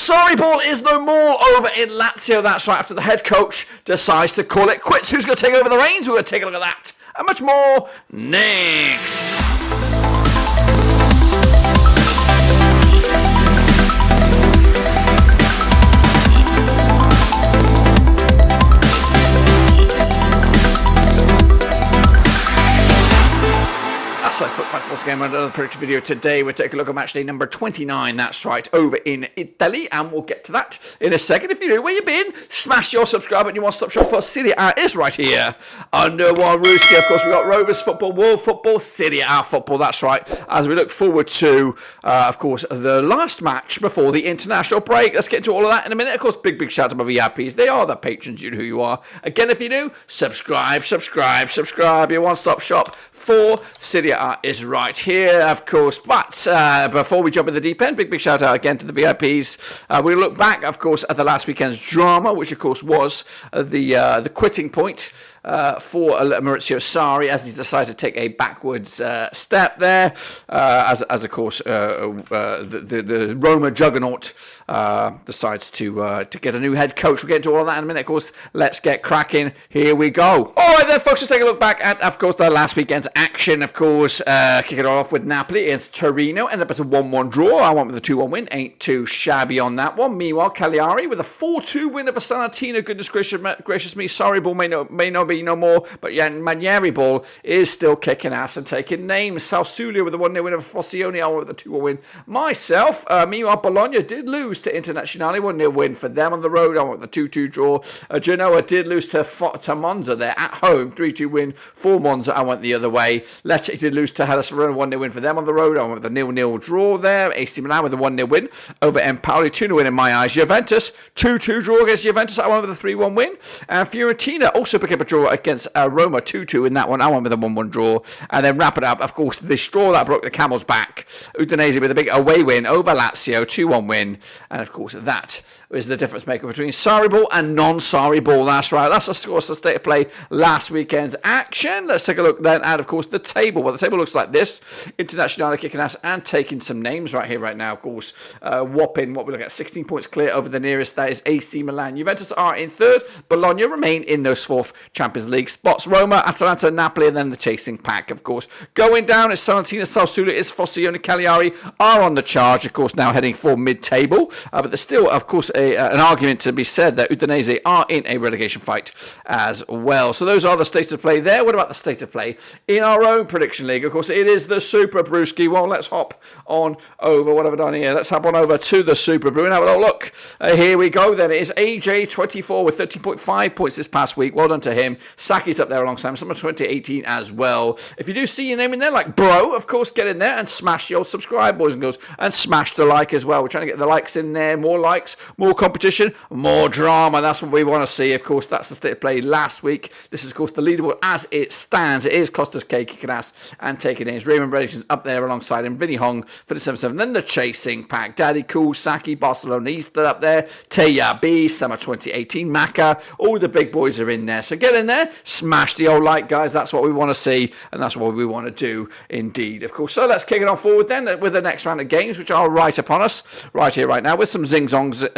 Sorry ball is no more over in Lazio. That's right, after the head coach decides to call it quits. Who's going to take over the reins? We're going to take a look at that and much more next. That's right, football once again, another prediction video. Today we'll take a look at match day number 29, that's right, over in Italy, and we'll get to that in a second. If you're new, where you been, smash your subscribe and your one-stop shop for Serie A is right here. Under one Ruski, of course, we've got Rovers football, World football, Serie A football, that's right, as we look forward to, of course, the last match before the international break. Let's get into all of that in a minute. Of course, big shout out to my VIPs. They are the patrons, you know who you are. Again, if you're new, subscribe, your one-stop shop for Serie A is right here, of course. But before we jump in the deep end, big shout out again to the VIPs. We'll look back, of course, at the last weekend's drama, which of course was the quitting point for Maurizio Sarri as he decided to take a backwards step there, as of course the Roma juggernaut decides to get a new head coach. We'll get into all of that in a minute. Of course, let's get cracking. Here we go. All right then, folks, let's take a look back at, of course, the last weekend's action. Of course, kick it off with Napoli against Torino. Ended up as a 1-1 draw. I went with a 2-1 win. Ain't too shabby on that one. Meanwhile, Cagliari with a 4-2 win over Salernitana. Goodness gracious me. Sorry ball may not be no more, but yeah, Manieri ball is still kicking ass and taking names. Sassuolo with a 1-0 win over Frosinone. I went with a 2-1 win myself. Meanwhile, Bologna did lose to Internazionale. 1-0 win for them on the road. I went with a 2-2 draw. Genoa did lose to Monza there at home. 3-2 win for Monza. I went the other way. Lecce did lose to Hellas Verona. 1-0 win for them on the road. I went with a 0-0 draw there. AC Milan with a 1-0 win over Empoli. 2-0 win in my eyes. Juventus 2-2 draw against Juventus. I went with a 3-1 win. And Fiorentina also picked up a draw against Roma. 2-2 in that one. I went with a 1-1 draw. And then wrap it up, of course, the straw that broke the camel's back. Udinese with a big away win over Lazio. 2-1 win. And of course, that is the difference maker between Sarri ball and non-Sarri ball. That's right. That's, of course, the state of play last weekend's action. Let's take a look then at, of course, the table. Well, the table looks like this. Internazionale kicking ass and taking some names right here, right now, of course. Whopping, what we look at, 16 points clear over the nearest. That is AC Milan. Juventus are in third. Bologna remain in those fourth Champions League spots. Roma, Atalanta, Napoli, and then the chasing pack, of course. Going down is Salernitana, Sassuolo, is Frosinone, Cagliari are on the charge, of course, now heading for mid-table. But there's still, of course, an argument to be said that Udinese are in a relegation fight as well. So those are the states of play there. What about the state of play in our own prediction league? Of course, it is the Super Brewski. Well, let's hop on over. What have I done here? Let's hop on over to the Super Brew and have a little look. Here we go then. It is AJ24 with 13.5 points this past week. Well done to him. Saki's up there alongside him. Summer 2018 as well. If you do see your name in there, like bro, of course, get in there and smash your subscribe, boys and girls, and smash the like as well. We're trying to get the likes in there. More likes, more competition, more drama. That's what we want to see. Of course, that's the state of play last week. This is, of course, the leaderboard as it stands. It is Costas K kicking ass and taking names. Raymond Reddington's up there alongside him. Vinny Hong for the 7-7. Then the chasing pack. Daddy Cool, Saki, Barcelona Easter up there. Teya B, Summer 2018, Maka. All the big boys are in there. So get in there, smash the old like, guys. That's what we want to see, and that's what we want to do indeed, of course. So let's kick it on forward then with the next round of games, which are right upon us, right here, right now, with some zing-zongs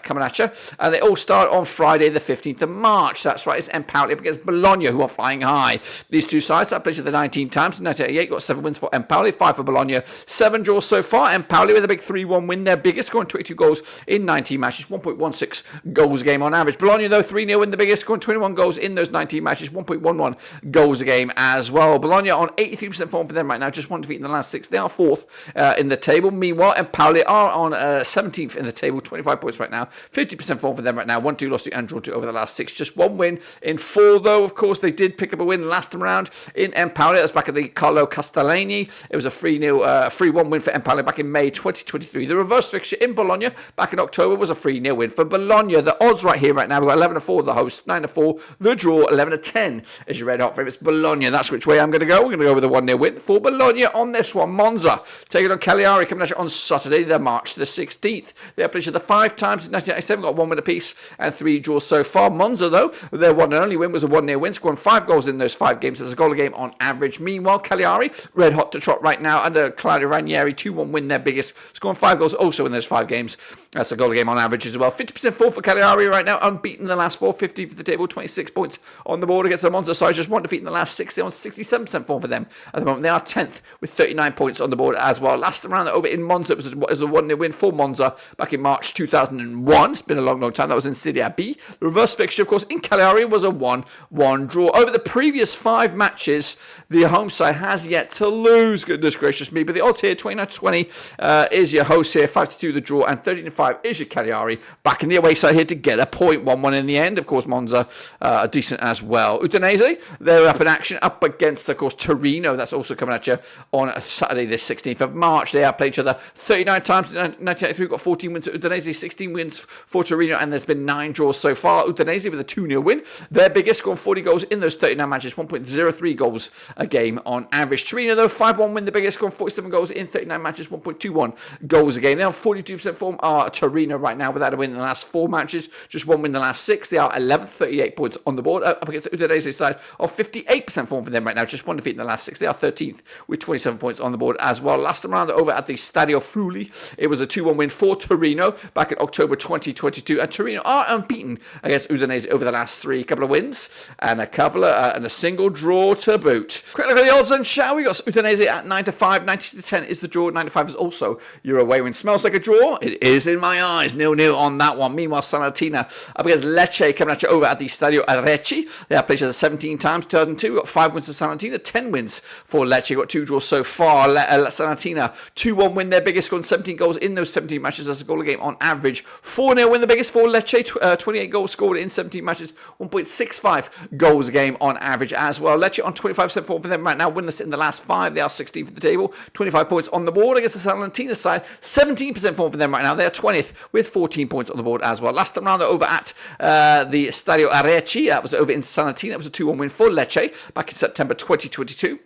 coming at you. And they all start on Friday, the 15th of March. That's right, it's Empoli against Bologna, who are flying high. These two sides have played the 19 times. In 1988, got 7 wins for Empoli, 5 for Bologna, 7 draws so far. Empoli with a big 3-1 win, their biggest, scoring 22 goals in 19 matches, 1.16 goals a game on average. Bologna, though, 3-0 win, the biggest, scoring 21 goals in those 19 matches, 1.11 goals a game as well. Bologna on 83% form for them right now, just one defeat in the last 6. They are 4th in the table. Meanwhile, Empoli are on 17th in the table, 25 points right now, 50% form for them right now, 1-2 lost to and drawn to over the last 6. Just 1 win in 4, though. Of course, they did pick up a win last time around in Empoli. That was back at the Carlo Castellani. It was a 3-1 win for Empoli back in May 2023. The reverse fixture in Bologna back in October was a 3-0 win for Bologna. The odds right here right now, we've got 11-4 the host, 9-4 the draw, 11-10 is your red hot favourites. Bologna, that's which way I'm going to go. We're going to go with a 1-0 win for Bologna on this one. Monza taking on Cagliari coming at you on Saturday, the March the 16th. They have played each other 5 times in 1997, got 1 win apiece and 3 draws so far. Monza, though, their one and only win was a 1-0 win, scoring 5 goals in those 5 games. There's a goal a game on average. Meanwhile, Cagliari, red hot to trot right now under Claudio Ranieri, 2-1 win, their biggest, scoring 5 goals also in those 5 games. That's a goal a game on average as well. 50% form for Cagliari right now, unbeaten in the last 4, 50 for the table, 26 points on the board against the Monza side, just 1 defeat in the last 6. They're on 67% form for them at the moment. They are 10th with 39 points on the board as well. Last round over in Monza, it was a 1-0 win for Monza back in March 2001. It's been a long time. That was in Serie B. The reverse fixture, of course, in Cagliari was a 1-1 draw. Over the previous 5 matches, the home side has yet to lose. Goodness gracious me. But the odds here, 29-20 is your host here, 5-2 the draw, and 13-5 is your Cagliari. Back in the away side here to get a point, 1-1 in the end. Of course, Monza are decent as well. Udinese, they're up in action, up against, of course, Torino. That's also coming at you on Saturday, the 16th of March. They have played each other 39 times in 1983. We've got 14 wins at Udinese, 16 wins for Torino, and there's been 9 draws so far. Udinese with a 2-0 win. Their biggest, scoring 40 goals in those 39 matches, 1.03 goals a game on average. Torino, though, 5-1 win, the biggest, scoring 47 goals in 39 matches, 1.21 goals a game. They are 42% form are Torino right now without a win in the last 4 matches, just 1 win in the last 6. They are 11th, 38 points on the board, up against the Udinese side of 58% form for them right now, just 1 defeat in the last 6. They are 13th with 27 points on the board as well. Last time around over at the Stadio Friuli, it was a 2-1 win for Torino back in October 2022, and Torino are unbeaten against Udinese over the last 3. Couple of wins and a single draw to boot. Quick look at the odds then, shall we? Got Udinese at 9-5, 90-10 is the draw, 9-5 is also your away win. Smells like a draw? It is in my eyes, 0-0 on that one. Meanwhile, Salernitana up against Lecce coming at you over at the Stadio Arecci. They have played each other 17 times, 2002. We've got 5 wins for Salernitana, 10 wins for Lecce. We've got 2 draws so far. Salernitana 2-1 win, their biggest, scoring 17 goals in those 17 matches. That's a goal a game on average. 4-0 win, the biggest for Lecce. 28 goals scored in 17 matches, 1.65 goals a game on average as well. Lecce on 25% form for them right now, winless in the last 5. They are 16th for the table, 25 points on the board against the Salernitana side. 17% form for them right now. They are 20th with 14 points on the board as well. Last time round, they're over at the Stadio Arecci. That was over in Salernitana. It was a 2-1 win for Lecce back in September 2022.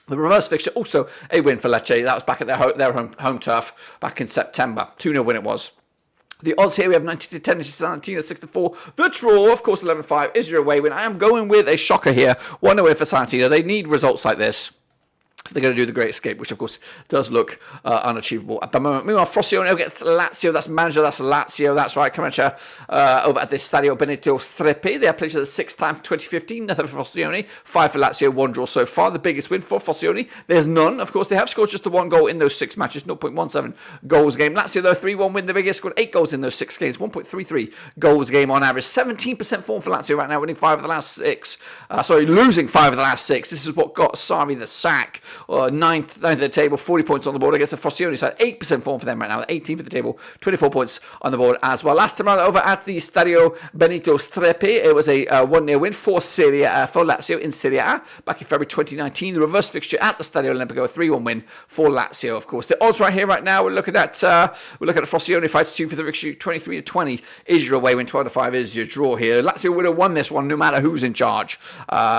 The reverse fixture, also a win for Lecce. That was back at their home turf back in September. 2-0 win it was. The odds here, we have 90-10, Salernitana 6-4. The draw, of course, 11-5 is your away win. I am going with a shocker here. 1-0 win for Salernitana. They need results like this. They're going to do the Great Escape, which of course does look unachievable at the moment. Meanwhile, Frosinone against Lazio. That's manager, that's Lazio. That's right, coming at you over at the Stadio Benito Streppi. They have played each other 6 times, 2015. Nothing for Frosinone. 5 for Lazio, 1 draw so far. The biggest win for Frosinone. There's none. Of course, they have scored just the 1 goal in those 6 matches, 0.17 goals a game. Lazio, though, 3-1 win. The biggest, scored 8 goals in those 6 games, 1.33 goals a game on average. 17% form for Lazio right now, winning 5 of the last 6. Losing 5 of the last 6. This is what got Sarri the sack. 9th at the table, 40 points on the board against the Frosinone side. 8% form for them right now, 18th at the table, 24 points on the board as well. Last time around over at the Stadio Benito Streppi, it was a 1-0 win for Lazio in Serie A back in February 2019. The reverse fixture at the Stadio Olimpico, a 3-1 win for Lazio, of course. The odds right here right now, we're looking at Frosinone 5-2 for the victory, 23-20 is your away win, 12-5 is your draw here. Lazio would have won this one no matter who's in charge.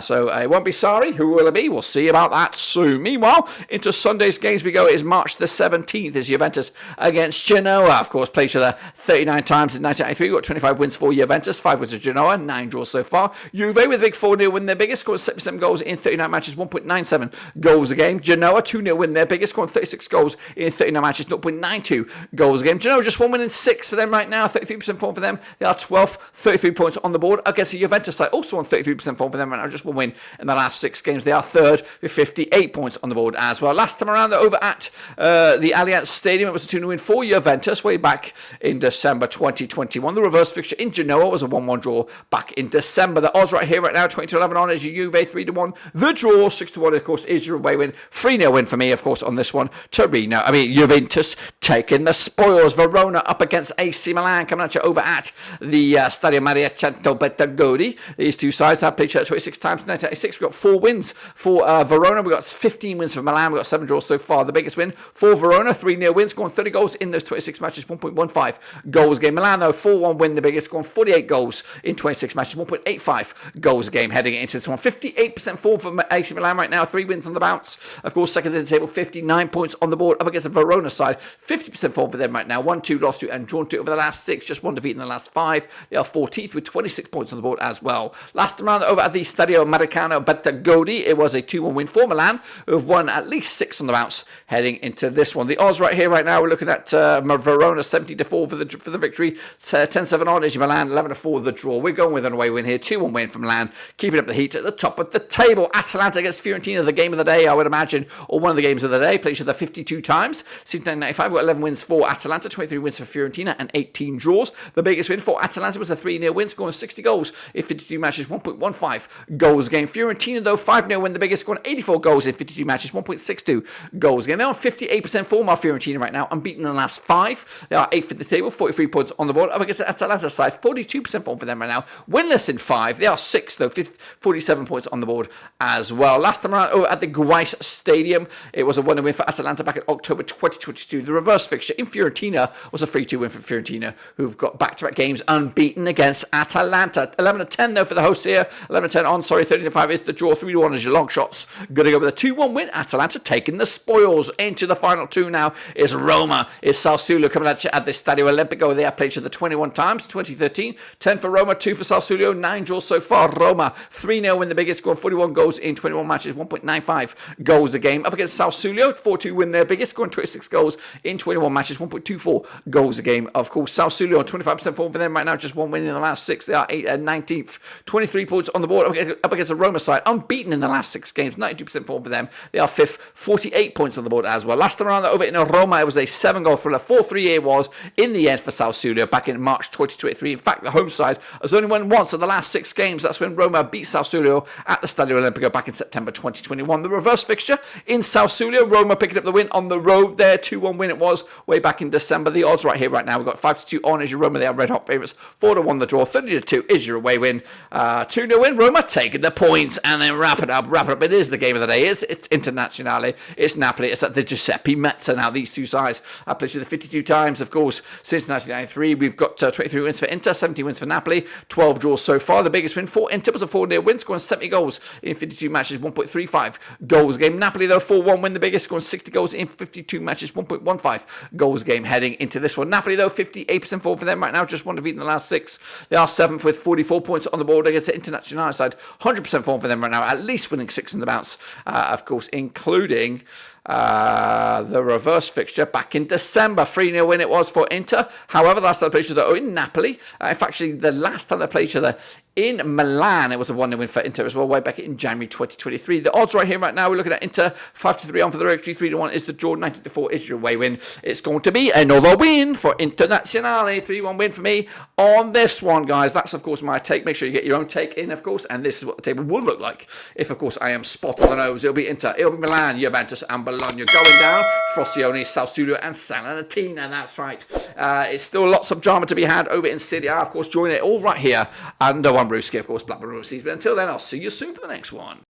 So it won't be Sarri. Who will it be? We'll see about that soon. Meanwhile, into Sunday's games we go. It is March the 17th is Juventus against Genoa. Of course, played each other 39 times in 1993. We've got 25 wins for Juventus, 5 wins for Genoa, 9 draws so far. Juve with a big 4-0 win, their biggest, scored 67 goals in 39 matches, 1.97 goals a game. Genoa 2-0 win, their biggest, scored 36 goals in 39 matches, 0.92 goals a game. Genoa just 1 win in 6 for them right now, 33% form for them. They are 12th, 33 points on the board against the Juventus side, also on 33% form for them right now, just 1 win in the last 6 games. They are 3rd with 58 points on the board as well. Last time around, they're over at the Allianz Stadium. It was a 2-0 win for Juventus way back in December 2021. The reverse fixture in Genoa was a 1-1 draw back in December. The odds right here right now, 20-11 on is your Juve, 3-1. The draw, 6-1, of course, is your away win. 3-0 win for me, of course, on this one. Juventus taking the spoils. Verona up against AC Milan, coming at you over at the Stadio Maria Cento Bertagodi. These two sides have played each other 26 times in 1986. We've got 4 wins for Verona. We've got 15 15 wins for Milan. We've got 7 draws so far. The biggest win for Verona, 3-0 win, scoring 30 goals in those 26 matches, 1.15 goals a game. Milan, though, 4-1 win, the biggest, scoring 48 goals in 26 matches, 1.85 goals a game heading into this one. 58% form for AC Milan right now, 3 wins on the bounce. Of course, second in the table, 59 points on the board up against the Verona side. 50% form for them right now, 1-2, lost 2, and drawn 2 over the last 6, just 1 defeat in the last 5. They are 14th with 26 points on the board as well. Last round over at the Stadio Maracano Battagodi, it was a 2-1 win for Milan, who have won at least 6 on the bounce heading into this one. The odds right here right now, we're looking at Verona 70-4 for the victory, 10-7 on AC Milan, 11-4 the draw. We're going with an away win here, 2-1 win from Milan, keeping up the heat at the top of the table. Atalanta against Fiorentina, the game of the day, I would imagine, or one of the games of the day. Played each other 52 times since 1995. We've got 11 wins for Atalanta, 23 wins for Fiorentina, and 18 draws. The biggest win for Atalanta was a 3-0 win, scoring 60 goals in 52 matches, 1.15 goals a game. Fiorentina, though, 5-0 win, the biggest, scoring 84 goals in 52 matches, 1.62 goals a game. They're on 58% form of Fiorentina right now, unbeaten in the last 5. They are 8th at the table, 43 points on the board. Up against the Atalanta side, 42% form for them right now. Winless in 5. They are 6th, though, 47 points on the board as well. Last time around over at the Guais Stadium, it was a 1-0 win for Atalanta back in October 2022. The reverse fixture in Fiorentina was a 3-2 win for Fiorentina, who've got back-to-back games unbeaten against Atalanta. 11-10 though for the host here. 11-10 on, 13-5 is the draw. 3-1 is your long shots. Going to go with a 2-1 win. Atalanta taking the spoils into the final 2 now. Is Roma, is Sassuolo coming at you at the Stadio Olimpico. They have played each other 21 times, 2013. 10 for Roma, 2 for Sassuolo. 9 draws so far. Roma, 3-0 win, the biggest, scoring 41 goals in 21 matches, 1.95 goals a game. Up against Sassuolo, 4-2 win, their biggest, scoring 26 goals in 21 matches, 1.24 goals a game. Of course, Sassuolo on 25% form for them right now, just 1 win in the last 6. They are 19th, 23 points on the board up against the Roma side, unbeaten in the last 6 games, 92% form for them. They are 5th, 48 points on the board as well. Last time around over in Roma, it was a 7-goal thriller. 4-3 it was in the end for Sassuolo back in March 2023. In fact, the home side has only won once in the last 6 games. That's when Roma beat Sassuolo at the Stadio Olimpico back in September 2021. The reverse fixture in Sassuolo, Roma picking up the win on the road there. 2-1 win it was way back in December. The odds right here right now, we've got 5-2 on is your Roma. They are red hot favourites. 4-1 the draw. 30-2 is your away win. 2-0 win. Roma taking the points and then wrap it up. It is the game of the day. It's Internazionale. It's Napoli. It's at the Giuseppe Meazza now. These two sides have played each other 52 times, of course, since 1993. We've got 23 wins for Inter, 17 wins for Napoli, 12 draws so far. The biggest win for Inter was a 4-0 win, scoring 70 goals in 52 matches, 1.35 goals a game. Napoli, though, 4-1 win, the biggest, scoring 60 goals in 52 matches, 1.15 goals a game heading into this one. Napoli, though, 58% form for them right now, just 1 defeat in the last 6. They are 7th with 44 points on the board against the Internazionale side. 100% form for them right now, at least winning 6 in the bounce, of course, including the reverse fixture back in December. 3-0 win it was for Inter. However, the last time they played each other in Napoli, in fact, actually, the last time they played each other in Milan, it was a 1-0 win for Inter as well, way back in January 2023. The odds right here right now, we're looking at Inter 5-3 on for the victory, 3-1 is the draw, 90-4 is your away win. It's going to be another win for Internazionale. 3-1 win for me on this one, guys. That's, of course, my take. Make sure you get your own take in, of course, and this is what the table will look like if, of course, I am spot on the nose. It'll be Inter, it'll be Milan, Juventus, and Bologna going down. Frosinone, Sassuolo, and Salernitana. That's right. It's still lots of drama to be had over in Serie A. Of course, join it all right here under one Brewski, of course, Blackburn Road Season. But until then, I'll see you soon for the next one.